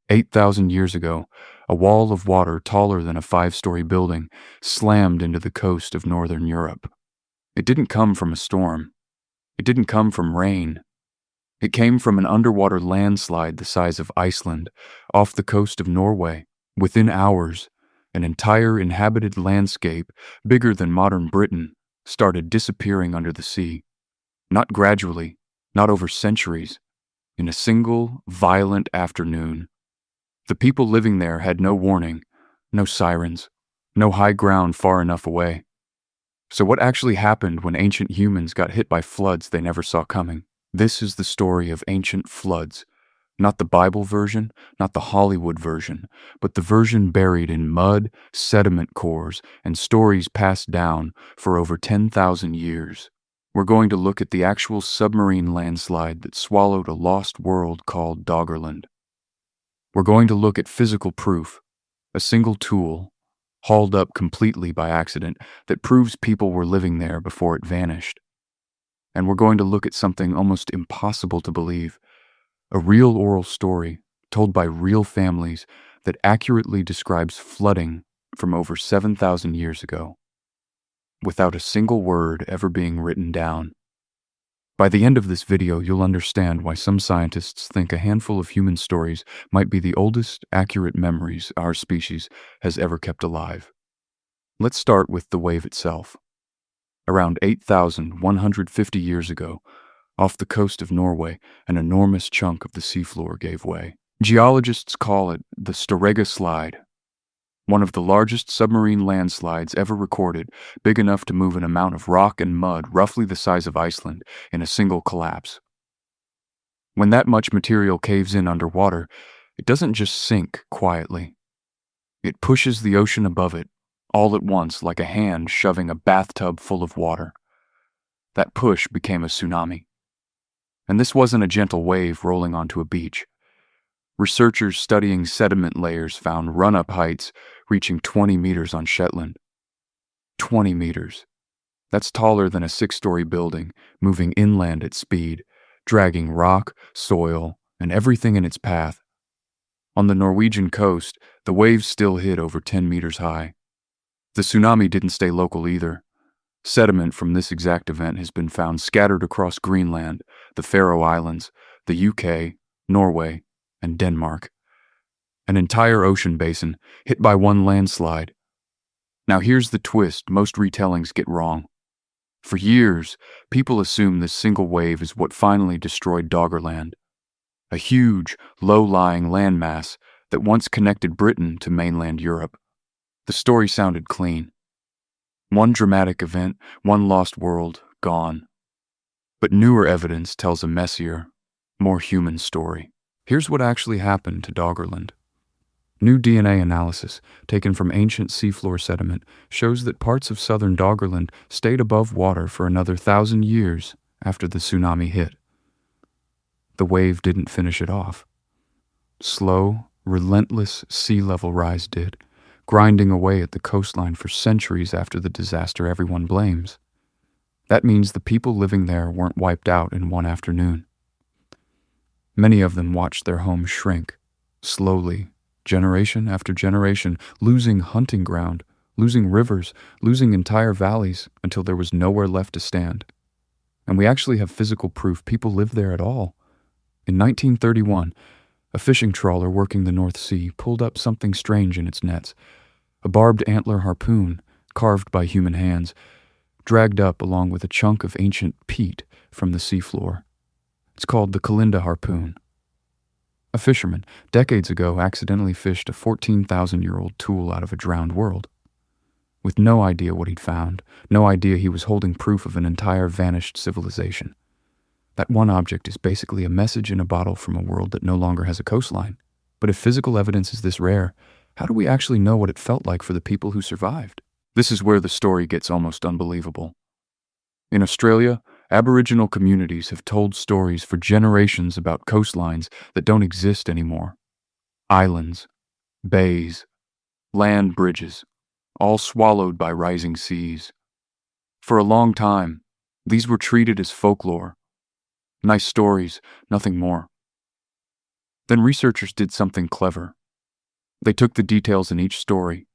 8,000 years ago, a wall of water taller than a five-story building slammed into the coast of northern Europe. It didn't come from a storm. It didn't come from rain. It came from an underwater landslide the size of Iceland, off the coast of Norway. Within hours, an entire inhabited landscape, bigger than modern Britain, started disappearing under the sea. Not gradually, not over centuries, in a single, violent afternoon. The people living there had no warning, no sirens, no high ground far enough away. So what actually happened when ancient humans got hit by floods they never saw coming? This is the story of ancient floods. Not the Bible version, not the Hollywood version, but the version buried in mud, sediment cores, and stories passed down for over 10,000 years. We're going to look at the actual submarine landslide that swallowed a lost world called Doggerland. We're going to look at physical proof, a single tool, hauled up completely by accident, that proves people were living there before it vanished. And we're going to look at something almost impossible to believe, a real oral story told by real families that accurately describes flooding from over 7,000 years ago, without a single word ever being written down. By the end of this video, you'll understand why some scientists think a handful of human stories might be the oldest accurate memories our species has ever kept alive. Let's start with the wave itself. Around 8,150 years ago, off the coast of Norway, an enormous chunk of the seafloor gave way. Geologists call it the Storegga Slide, one of the largest submarine landslides ever recorded, big enough to move an amount of rock and mud roughly the size of Iceland in a single collapse. When that much material caves in underwater, it doesn't just sink quietly. It pushes the ocean above it, all at once, like a hand shoving a bathtub full of water. That push became a tsunami. And this wasn't a gentle wave rolling onto a beach. Researchers studying sediment layers found run-up heights reaching 20 meters on Shetland. 20 meters. That's taller than a 6-story building, moving inland at speed, dragging rock, soil, and everything in its path. On the Norwegian coast, the waves still hit over 10 meters high. The tsunami didn't stay local either. Sediment from this exact event has been found scattered across Greenland, the Faroe Islands, the UK, Norway, and Denmark. An entire ocean basin hit by one landslide. Now here's the twist most retellings get wrong. For years, people assume this single wave is what finally destroyed Doggerland, a huge, low-lying landmass that once connected Britain to mainland Europe. The story sounded clean. One dramatic event, one lost world, gone. But newer evidence tells a messier, more human story. Here's what actually happened to Doggerland. New DNA analysis, taken from ancient seafloor sediment, shows that parts of southern Doggerland stayed above water for another 1,000 years after the tsunami hit. The wave didn't finish it off. Slow, relentless sea level rise did, grinding away at the coastline for centuries after the disaster everyone blames. That means the people living there weren't wiped out in one afternoon. Many of them watched their homes shrink, slowly, generation after generation, losing hunting ground, losing rivers, losing entire valleys until there was nowhere left to stand. And we actually have physical proof people lived there at all. In 1931, a fishing trawler working the North Sea pulled up something strange in its nets, a barbed antler harpoon carved by human hands, dragged up along with a chunk of ancient peat from the seafloor. It's called the Colinda harpoon. A fisherman, decades ago, accidentally fished a 14,000-year-old tool out of a drowned world. With no idea what he'd found, no idea he was holding proof of an entire vanished civilization. That one object is basically a message in a bottle from a world that no longer has a coastline. But if physical evidence is this rare, how do we actually know what it felt like for the people who survived? This is where the story gets almost unbelievable. In Australia, Aboriginal communities have told stories for generations about coastlines that don't exist anymore. Islands, bays, land bridges, all swallowed by rising seas. For a long time, these were treated as folklore. Nice stories, nothing more. Then researchers did something clever. They took the details in each story,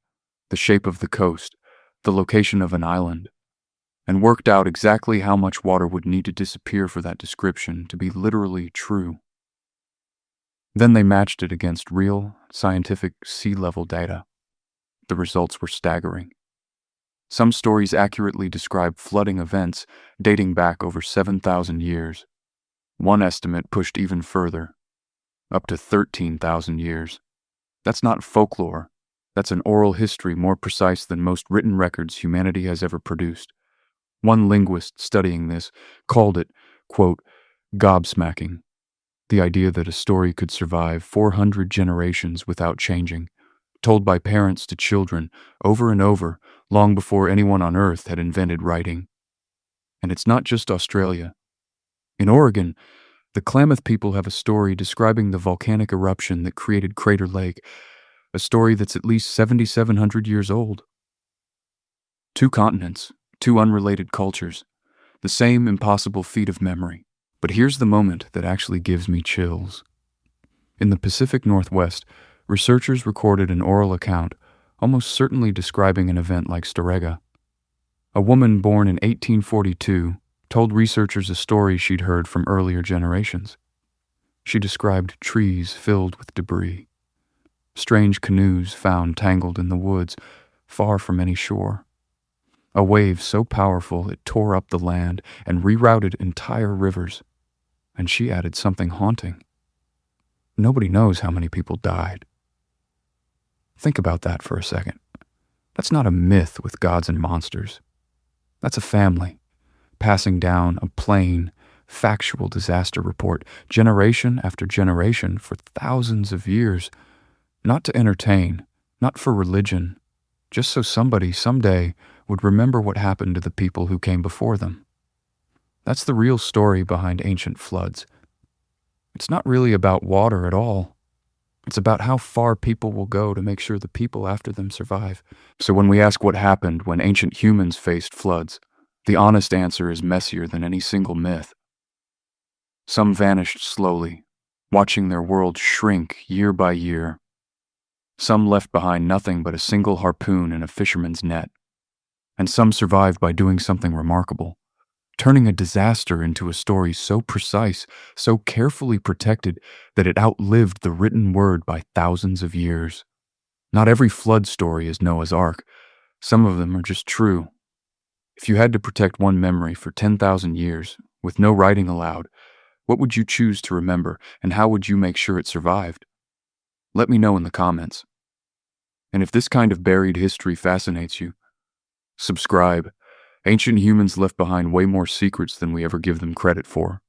the shape of the coast, the location of an island, and worked out exactly how much water would need to disappear for that description to be literally true. Then they matched it against real, scientific sea level data. The results were staggering. Some stories accurately describe flooding events dating back over 7,000 years. One estimate pushed even further, up to 13,000 years. That's not folklore. That's an oral history more precise than most written records humanity has ever produced. One linguist studying this called it, quote, gobsmacking. The idea that a story could survive 400 generations without changing, told by parents to children over and over, long before anyone on Earth had invented writing. And it's not just Australia. In Oregon, the Klamath people have a story describing the volcanic eruption that created Crater Lake, a story that's at least 7,700 years old. Two continents, two unrelated cultures, the same impossible feat of memory. But here's the moment that actually gives me chills. In the Pacific Northwest, researchers recorded an oral account, almost certainly describing an event like Storegga. A woman born in 1842 told researchers a story she'd heard from earlier generations. She described trees filled with debris, strange canoes found tangled in the woods, far from any shore. A wave so powerful it tore up the land and rerouted entire rivers. And she added something haunting. Nobody knows how many people died. Think about that for a second. That's not a myth with gods and monsters. That's a family, passing down a plain, factual disaster report, generation after generation for thousands of years, not to entertain, not for religion, just so somebody someday would remember what happened to the people who came before them. That's the real story behind ancient floods. It's not really about water at all. It's about how far people will go to make sure the people after them survive. So when we ask what happened when ancient humans faced floods, the honest answer is messier than any single myth. Some vanished slowly, watching their world shrink year by year. Some left behind nothing but a single harpoon and a fisherman's net. And some survived by doing something remarkable, turning a disaster into a story so precise, so carefully protected that it outlived the written word by thousands of years. Not every flood story is Noah's Ark. Some of them are just true. If you had to protect one memory for 10,000 years, with no writing allowed, what would you choose to remember, and how would you make sure it survived? Let me know in the comments. And if this kind of buried history fascinates you, subscribe. Ancient humans left behind way more secrets than we ever give them credit for.